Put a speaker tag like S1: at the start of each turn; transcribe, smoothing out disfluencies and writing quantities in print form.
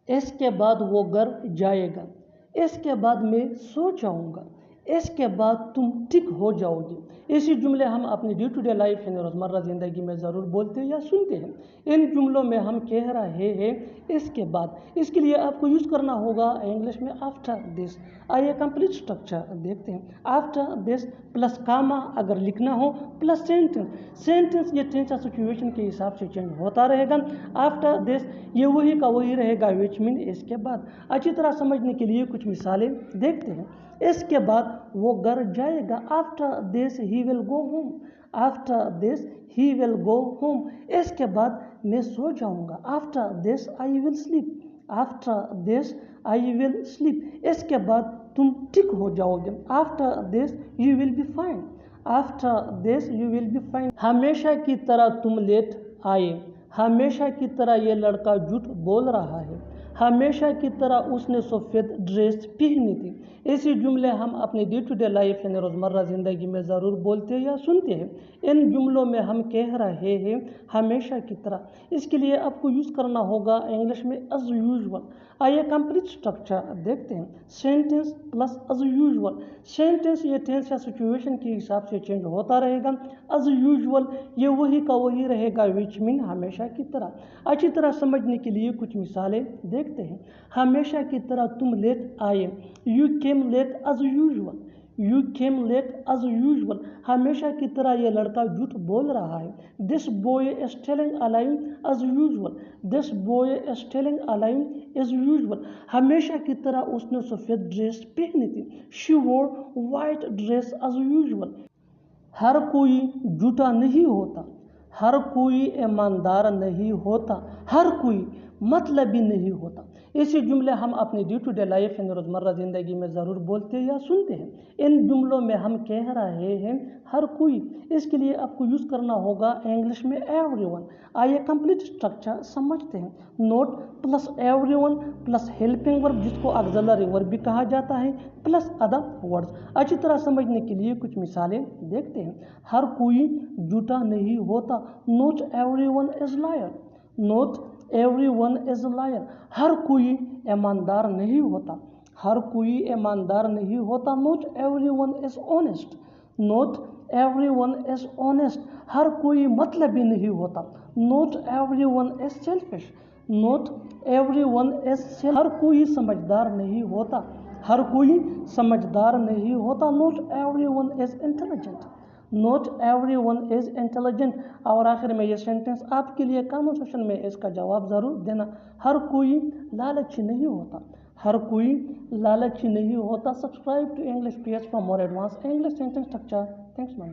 S1: اس کے بعد وہ گھر جائے گا، اس کے بعد میں سو جاؤں گا، اس کے بعد تم ٹھیک ہو جاؤ گے۔ ایسی جملے ہم اپنی ڈے ٹو ڈے لائف یعنی روزمرہ زندگی میں ضرور بولتے ہیں یا سنتے ہیں۔ ان جملوں میں ہم کہہ رہے ہیں اس کے بعد، اس کے لیے آپ کو یوز کرنا ہوگا انگلش میں آفٹر دس۔ آئیے کمپلیٹ اسٹرکچر دیکھتے ہیں۔ آفٹر دس پلس کاما اگر لکھنا ہو پلس سینٹنس۔ سینٹنس یہ ٹینس یا سچویشن کے حساب سے چینج ہوتا رہے گا۔ آفٹر دس یہ وہی کا وہی رہے گا وچ مین اس کے بعد۔ اچھی طرح سمجھنے کے لیے کچھ مثالیں دیکھتے ہیں۔ اس کے بعد وہ گھر جائے گا، after this he will go home. After this he will go home. اس کے بعد میں سو جاؤں گا، after this I will sleep. After this I will sleep. اس کے بعد تم ٹھیک ہو جاؤ گے، after this you will be fine. After this you will be fine. ہمیشہ کی طرح تم لیٹ آئے، ہمیشہ کی طرح یہ لڑکا جھوٹ بول رہا ہے، ہمیشہ کی طرح اس نے سفید ڈریس پہنی تھی۔ ایسی جملے ہم اپنی ڈے ٹو ڈے لائف یعنی روزمرہ زندگی میں ضرور بولتے یا سنتے ہیں۔ ان جملوں میں ہم کہہ رہے ہیں ہمیشہ کی طرح، اس کے لیے آپ کو یوز کرنا ہوگا انگلش میں ایز یوزول۔ آئیے کمپلیٹ اسٹرکچر دیکھتے ہیں۔ Sentence plus as usual. Sentence یہ ٹینس یا سچویشن کے حساب سے چینج ہوتا رہے گا۔ ایز یوزول یہ وہی کا وہی رہے گا وچ مین ہمیشہ کی طرح۔ اچھی طرح سمجھنے کے لیے کچھ مثالیں دیکھتے ہیں۔ ہمیشہ کی طرح تم لیٹ آئے، you came late as usual. You came late as usual. ہمیشہ کی طرح یہ لڑکا جھوٹ بول رہا ہے، this boy is telling a لائی as usual. This boy is telling a لائی ایز یوزول۔ ہمیشہ کی طرح اس نے سفید ڈریس پہنی تھی، شی وور وائٹ ڈریس ایز یوزول۔ ہر کوئی جھوٹا نہیں ہوتا، ہر کوئی ایماندار نہیں ہوتا، ہر کوئی مطلبی نہیں ہوتا۔ ایسی جملے ہم اپنی ڈے ٹو ڈے لائف یعنی روزمرہ زندگی میں ضرور بولتے یا سنتے ہیں۔ ان جملوں میں ہم کہہ رہے ہیں ہر کوئی، اس کے لیے آپ کو یوز کرنا ہوگا انگلش میں ایوری ون۔ آئیے کمپلیٹ اسٹرکچر سمجھتے ہیں۔ Note plus everyone plus helping verb جس کو آگزیلری ورب بھی کہا جاتا ہے پلس ادر ورڈز۔ اچھی طرح سمجھنے کے لیے کچھ مثالیں دیکھتے ہیں۔ ہر کوئی جھوٹا نہیں ہوتا، not everyone is liar. Not everyone is liar. ہر کوئی ایماندار نہیں ہوتا، ہر کوئی ایماندار نہیں ہوتا، not everyone is honest. Not everyone is honest. ہر کوئی مطلبی نہیں ہوتا، not everyone is selfish. Not everyone is selfish. ہر کوئی سمجھدار نہیں ہوتا، ہر کوئی سمجھدار نہیں ہوتا، not everyone is intelligent. Not everyone is intelligent. اور آخر میں یہ سینٹنس آپ کے لیے کامنٹ سیکشن میں اس کا جواب ضرور دینا۔ ہر کوئی لالچی نہیں ہوتا، ہر کوئی لالچی نہیں ہوتا۔ Subscribe to English page for more advance English sentence structure. Thanks my